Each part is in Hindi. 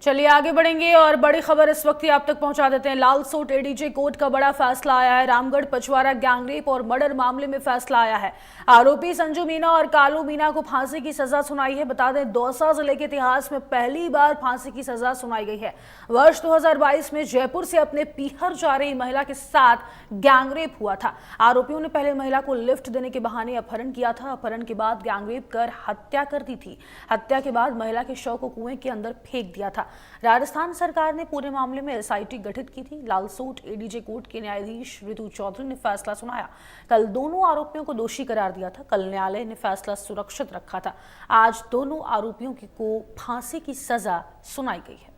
चलिए आगे बढ़ेंगे और बड़ी खबर इस वक्त ही आप तक पहुंचा देते हैं। लालसोट एडीजे कोर्ट का बड़ा फैसला आया है। रामगढ़ पचवारा गैंगरेप और मर्डर मामले में फैसला आया है। आरोपी संजू मीणा और कालू मीणा को फांसी की सजा सुनाई है। बता दें, दौसा जिले के इतिहास में पहली बार फांसी की सजा सुनाई गई है। वर्ष 2022 में जयपुर से अपने पीहर जा रही महिला के साथ गैंगरेप हुआ था। आरोपियों ने पहले महिला को लिफ्ट देने के बहाने अपहरण किया था। अपहरण के बाद गैंगरेप कर हत्या कर दी थी। हत्या के बाद महिला के शव को कुएं के अंदर फेंक दिया था। राजस्थान सरकार ने पूरे मामले में एसआईटी गठित की थी। लालसोट एडीजे कोर्ट के न्यायाधीश ऋतु चौधरी ने फैसला सुनाया। कल दोनों आरोपियों को दोषी करार दिया था। कल न्यायालय ने फैसला सुरक्षित रखा था। आज दोनों आरोपियों को फांसी की सजा सुनाई गई है।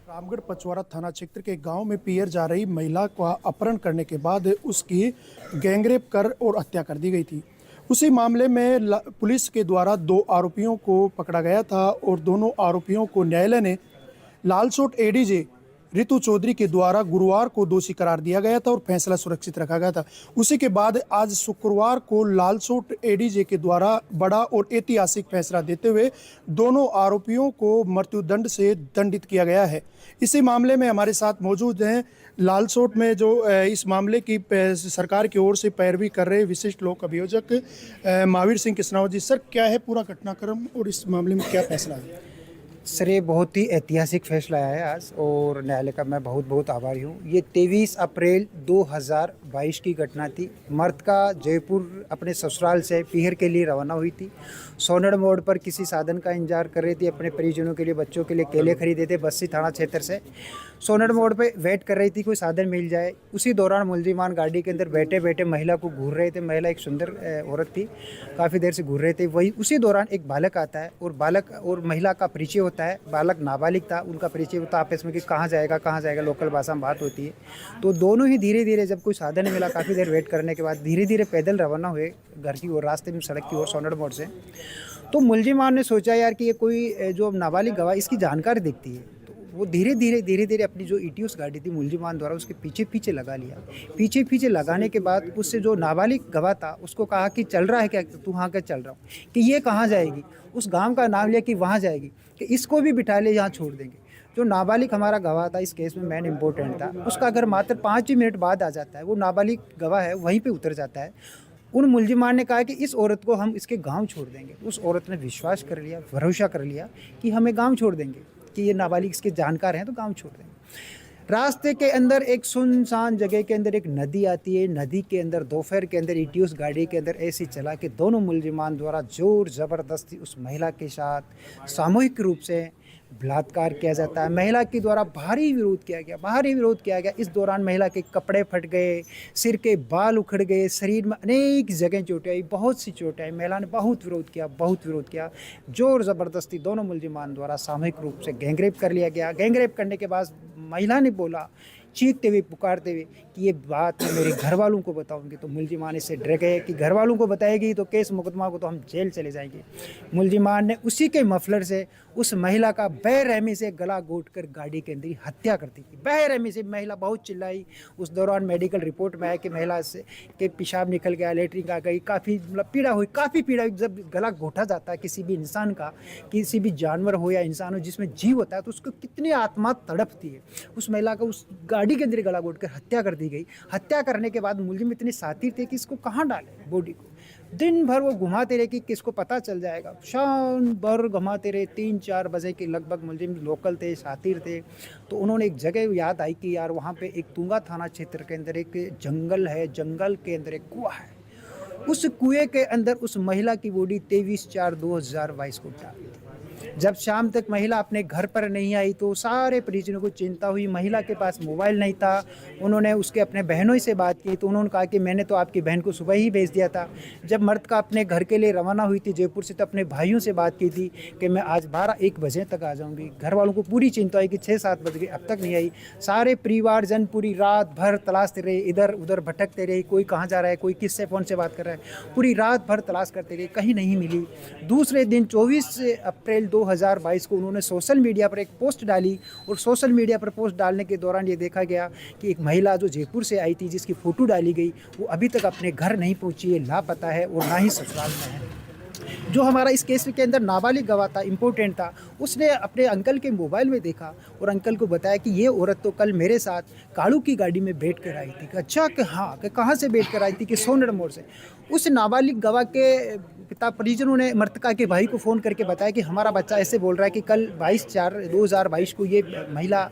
रामगढ़ पचवारा थाना क्षेत्र के गांव में पीहर जा रही महिला का अपहरण करने के बाद उसकी गैंगरेप कर और हत्या कर दी गई थी। उसी मामले में पुलिस के द्वारा 2 आरोपियों को पकड़ा गया था और दोनों आरोपियों को न्यायालय ने लालसोट एडीजे ऋतु चौधरी के द्वारा गुरुवार को दोषी करार दिया गया था और फैसला सुरक्षित रखा गया था। उसी के बाद आज शुक्रवार को लालसोट एडीजे के द्वारा बड़ा और ऐतिहासिक फैसला देते हुए दोनों आरोपियों को मृत्युदंड से दंडित किया गया है। इसी मामले में हमारे साथ मौजूद हैं लालसोट में जो इस मामले की सरकार की ओर से पैरवी कर रहे विशिष्ट लोक अभियोजक महावीर सिंह किसनावत जी। सर, क्या है पूरा घटनाक्रम और इस मामले में क्या फैसला है? सर, ये बहुत ही ऐतिहासिक फैसला आया है आज और न्यायालय का मैं बहुत बहुत आभारी हूँ। ये 23 अप्रैल 2022 की घटना थी। मर्द का जयपुर अपने ससुराल से पीहर के लिए रवाना हुई थी। सोनड़ मोड़ पर किसी साधन का इंतजार कर रही थी। अपने परिजनों के लिए, बच्चों के लिए केले खरीदे थे। बस्सी थाना क्षेत्र से सोनड़ मोड़ पे वेट कर रही थी कोई साधन मिल जाए। उसी दौरान मुलजिमान गाड़ी के अंदर बैठे बैठे महिला को घूर रहे थे। महिला एक सुंदर औरत थी, काफ़ी देर से घूर रहे थे। वही उसी दौरान एक बालक आता है और बालक और महिला का परिचय होता है। बालक नाबालिग था, उनका परिचय होता आपस में कि कहाँ जाएगा, लोकल भाषा में बात होती है। तो दोनों ही धीरे धीरे, जब कोई साधन मिला, काफ़ी देर वेट करने के बाद धीरे धीरे पैदल रवाना हुए घर की ओर, रास्ते में सड़क की ओर सोनड़ मोड़ से। तो मुलजिमान ने सोचा यार कि ये कोई जो नाबालिग गवाह इसकी जानकारी दिखती है। वो धीरे धीरे अपनी जो इटियोस गाड़ी थी मुलजिमान द्वारा उसके पीछे लगा लिया। पीछे लगाने के बाद उससे जो नाबालिग गवाह था उसको कहा कि चल रहा है क्या, तू वहाँ क्या चल रहा हूँ, कि ये कहाँ जाएगी। उस गांव का नाम लिया कि वहाँ जाएगी, कि इसको भी बिठा ले, यहाँ छोड़ देंगे। जो नाबालिग हमारा गवाह था, इस केस में मेन इम्पोर्टेंट था, उसका अगर मात्र 5 ही मिनट बाद आ जाता है, वो नाबालिग गवाह है वहीं पर उतर जाता है। उन मुलजिमान ने कहा कि इस औरत को हम इसके गाँव छोड़ देंगे। उस औरत ने विश्वास कर लिया, भरोसा कर लिया कि हमें गाँव छोड़ देंगे, कि ये नाबालिग इसके जानकार हैं तो गांव छोड़ देंगे। रास्ते के अंदर एक सुनसान जगह के अंदर एक नदी आती है। नदी के अंदर दोपहर के अंदर इटियोस गाड़ी के अंदर ऐसी चला कि दोनों मुलजिमान द्वारा जोर ज़बरदस्ती उस महिला के साथ सामूहिक रूप से बलात्कार किया जाता है। महिला के द्वारा भारी विरोध किया गया। इस दौरान महिला के कपड़े फट गए, सिर के बाल उखड़ गए, शरीर में अनेक जगह चोटें आई, बहुत सी चोटें आई। महिला ने बहुत विरोध किया। जोर ज़बरदस्ती दोनों मुलजिमान द्वारा सामूहिक रूप से गैंगरेप कर लिया गया। गैंगरेप करने के बाद महिला ने बोला, चीखते हुए, पुकारते हुए, कि ये बात मैं मेरे घर वालों को बताऊंगी। तो मुलजिमान इससे डर गए कि घर वालों को बताएगी तो केस मुकदमा को तो हम जेल चले जाएंगे। मुलजिमान ने उसी के मफलर से उस महिला का बेरहमी से गला घोंट कर गाड़ी के अंदर ही हत्या कर दी थी। बेरहमी से महिला बहुत चिल्लाई। उस दौरान मेडिकल रिपोर्ट में आया कि महिला से के पेशाब निकल गया, लेटरिन आ गई, काफ़ी पीड़ा हुई। जब गला घोंटा जाता है किसी भी इंसान का, किसी भी जानवर हो या इंसान हो जिसमें जीव होता है, तो उसको कितनी आत्मा तड़पती है। उस महिला का उस गाड़ी के अंदर गला घोंट कर हत्या कर दी गई। हत्या करने के बाद मुलजिम इतने सातिर थे कि इसको कहाँ डाले बॉडी को। दिन भर वो घुमाते रहे कि किसको पता चल जाएगा। शाम भर घुमाते रहे। 3-4 बजे के लगभग मुलजिम लोकल थे, सातिर थे। तो उन्होंने एक जगह याद आई कि यार वहाँ पे एक तुंगा थाना क्षेत्र के अंदर एक जंगल है, जंगल के अंदर एक कुआं है। उस कुएं के अंदर उस महिला की बॉडी 23/4/2022 को डाल दी। जब शाम तक महिला अपने घर पर नहीं आई तो सारे परिजनों को चिंता हुई। महिला के पास मोबाइल नहीं था। उन्होंने उसके अपने बहनों से बात की तो उन्होंने कहा कि मैंने तो आपकी बहन को सुबह ही भेज दिया था। जब मर्द का अपने घर के लिए रवाना हुई थी जयपुर से, तो अपने भाइयों से बात की थी कि मैं आज 12-1 बजे तक आ जाऊँगी। घर वालों को पूरी चिंता हुई कि 6-7 बज गए, अब तक नहीं आई। सारे परिवारजन पूरी रात भर तलाशते रहे, इधर उधर भटकते रहे। कोई कहाँ जा रहा है, कोई किससे फ़ोन से बात कर रहा है, पूरी रात भर तलाश करते रहे, कहीं नहीं मिली। दूसरे दिन 24 अप्रैल 2022 को उन्होंने सोशल मीडिया पर एक पोस्ट डाली और सोशल मीडिया पर पोस्ट डालने के दौरान ये देखा गया कि एक महिला जो जयपुर से आई थी जिसकी फ़ोटो डाली गई वो अभी तक अपने घर नहीं पहुंची है, लापता है और ना ही ससुराल में है। जो हमारा इस केस के अंदर नाबालिग गवाह था, इम्पोर्टेंट था, उसने अपने अंकल के मोबाइल में देखा और अंकल को बताया कि ये औरत तो कल मेरे साथ कालू की गाड़ी में बैठ कर आई थी। अच्छा कि हाँ, कि कहाँ से बैठ कर आई थी? कि सोनड़ मोड़ से। उस नाबालिग गवाह के पिता परिजनों ने मृतका के भाई को फ़ोन करके बताया कि हमारा बच्चा ऐसे बोल रहा है कि कल 22/4/2022 को ये महिला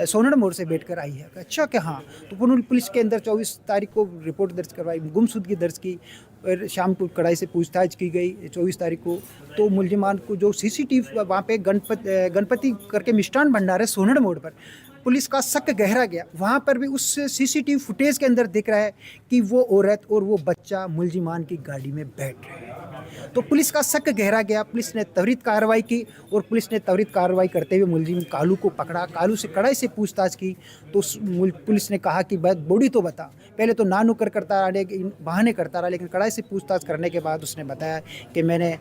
सोनड़ मोड़ से बैठ कर आई है। अच्छा कि हाँ, तो पुलिस के अंदर 24 तारीख को रिपोर्ट दर्ज करवाई, गुमशुदगी दर्ज की और शाम को कड़ाई से पूछताछ की गई 24 तारीख को। तो मुलजिमान को जो सीसीटीवी वहाँ पे गणपति करके मिष्ठान भंडार है सोनड़ मोड़ पर, पुलिस का शक गहरा गया। वहाँ पर भी उस सीसीटीवी फुटेज के अंदर दिख रहा है कि वो औरत और वो बच्चा मुलजिमान की गाड़ी में बैठ रहे हैं। तो पुलिस का शक गहरा गया, पुलिस ने त्वरित कार्रवाई की और पुलिस ने त्वरित कार्रवाई करते हुए मुलजिम कालू को पकड़ा, कालू से कड़ाई से पूछताछ की। तो पुलिस ने कहा कि बॉडी तो बता। पहले तो ना नुकर करता रहा, लेकिन बहाने करता रहा, लेकिन कड़ाई से पूछताछ करने के बाद उसने बताया कि मैंने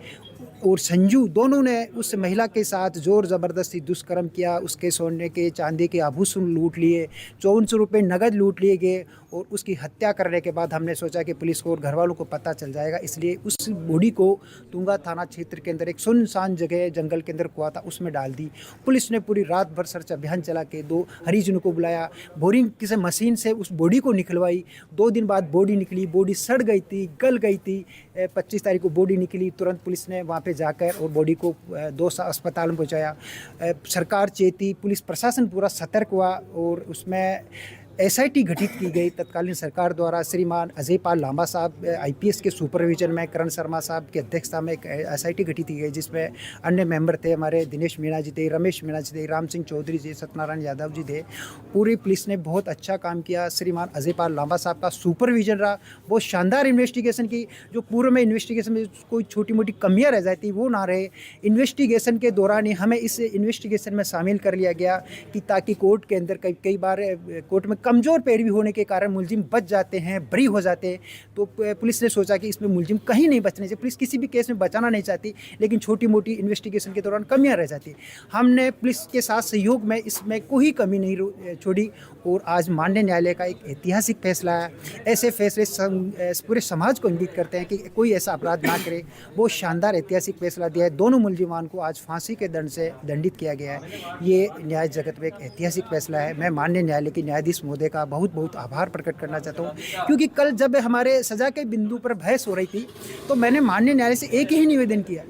और संजू दोनों ने उस महिला के साथ जोर ज़बरदस्ती दुष्कर्म किया, उसके सोने के चांदी के आभूषण लूट लिए, 5400 रुपये नगद लूट लिए गए और उसकी हत्या करने के बाद हमने सोचा कि पुलिस को और घर वालों को पता चल जाएगा, इसलिए उस बॉडी को तुंगा थाना क्षेत्र के अंदर एक सुनसान जगह जंगल के अंदर कुआ था उसमें डाल दी। पुलिस ने पूरी रात भर सर्च अभियान चला के 2 हरिजनों को बुलाया, बोरिंग किसी मशीन से उस बॉडी को निकलवाई। 2 दिन बाद बॉडी निकली, बॉडी सड़ गई थी, गल गई थी। 25 तारीख को बॉडी निकली, तुरंत पुलिस ने वहाँ पे जाकर और बॉडी को 2 अस्पताल में पहुँचाया। सरकार चेती, पुलिस प्रशासन पूरा सतर्क हुआ और उसमें एसआईटी गठित की गई तत्कालीन सरकार द्वारा। श्रीमान अजय पाल लांबा साहब आईपीएस के सुपरविजन में, करण शर्मा साहब की अध्यक्षता में एक एसआईटी गठित की गई, जिसमें अन्य मेंबर थे हमारे दिनेश मीणा जी थे, रमेश मीणा जी थे, राम सिंह चौधरी जी, सत्यनारायण यादव जी थे। पूरी पुलिस ने बहुत अच्छा काम किया। श्रीमान अजय पाल लांबा साहब का सुपरविजन रहा, बहुत शानदार इन्वेस्टिगेशन की। जो पूर्व में इन्वेस्टिगेशन में कोई छोटी मोटी कमियाँ रह जाती वो ना रहे। इन्वेस्टिगेशन के दौरान ही हमें इस इन्वेस्टिगेशन में शामिल कर लिया गया कि ताकि कोर्ट के अंदर कई बार कोर्ट में कमज़ोर पैरवी होने के कारण मुलजिम बच जाते हैं, बरी हो जाते हैं। तो पुलिस ने सोचा कि इसमें मुलजिम कहीं नहीं बचने चाहिए। पुलिस किसी भी केस में बचाना नहीं चाहती, लेकिन छोटी मोटी इन्वेस्टिगेशन के दौरान कमियां रह जाती। हमने पुलिस के साथ सहयोग में इसमें कोई कमी नहीं छोड़ी और आज माननीय न्यायालय का एक ऐतिहासिक फैसला है। ऐसे फैसले पूरे समाज को इंगित करते हैं कि कोई ऐसा अपराध ना करे। बहुत शानदार ऐतिहासिक फैसला दिया है। दोनों मुलजिमान को आज फांसी के दंड से दंडित किया गया है। ये न्याय जगत में एक ऐतिहासिक फैसला है। मैं माननीय न्यायालय के न्यायाधीश महोदय का बहुत बहुत आभार प्रकट करना चाहता हूँ, क्योंकि कल जब हमारे सजा के बिंदु पर बहस हो रही थी तो मैंने माननीय न्यायालय से एक ही निवेदन किया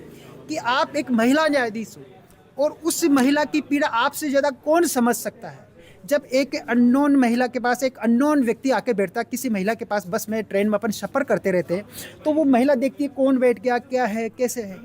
कि आप एक महिला न्यायाधीश हो और उस महिला की पीड़ा आपसे ज़्यादा कौन समझ सकता है। जब एक अननोन महिला के पास एक अननोन व्यक्ति आके बैठता, किसी महिला के पास बस में ट्रेन में अपन सफ़र करते रहते हैं, तो वो महिला देखती है कौन बैठ गया, क्या है, कैसे है।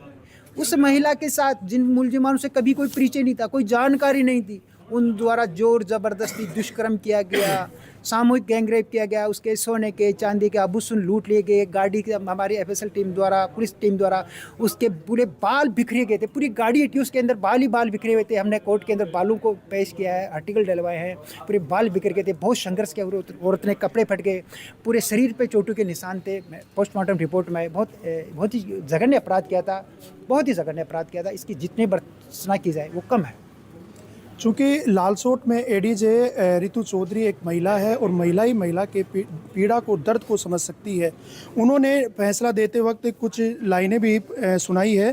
उस महिला के साथ जिन मुलजिमानों से कभी कोई परिचय नहीं था, कोई जानकारी नहीं थी, उन द्वारा जोर ज़बरदस्ती दुष्कर्म किया गया, सामूहिक गैंगरेप किया गया, उसके सोने के चांदी के आभूषण लूट लिए गए। गाड़ी के हमारी एफएसएल टीम द्वारा, पुलिस टीम द्वारा उसके पूरे बाल बिखरे गए थे। पूरी गाड़ी हटी, उसके अंदर बाल ही बाल बिखरे हुए थे। हमने कोर्ट के अंदर बालों को पेश किया है, आर्टिकल डलवाए हैं। पूरे बाल बिखर गए थे, बहुत संघर्ष किया। औरत ने कपड़े फट गए, पूरे शरीर पे चोटों के निशान थे। पोस्टमार्टम रिपोर्ट में बहुत ही जघन्य अपराध किया था, बहुत ही जघन्य अपराध किया था। इसकी जितनी भर्त्सना की जाए वो कम है। चूँकि लालसोट में एडीजे रितु चौधरी एक महिला है और महिला ही महिला के पीड़ा को, दर्द को समझ सकती है। उन्होंने फैसला देते वक्त कुछ लाइनें भी सुनाई है।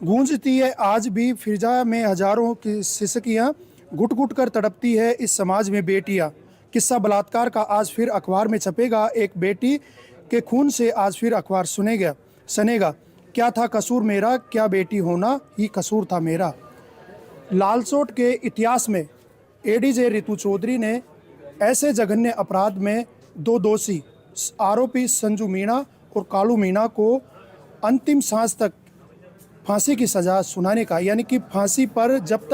गूंजती है आज भी फिजा में हजारों की सिसकियाँ, घुट घुट कर तड़पती है इस समाज में बेटियाँ। किस्सा बलात्कार का आज फिर अखबार में छपेगा, एक बेटी के खून से आज फिर अखबार सनेगा। क्या था कसूर मेरा, क्या बेटी होना ही कसूर था मेरा। लालसोट के इतिहास में एडीजे रितु चौधरी ने ऐसे जघन्य अपराध में 2 दोषी आरोपी संजू मीणा और कालू मीणा को अंतिम सांस तक फांसी की सज़ा सुनाने का, यानी कि फांसी पर जब तक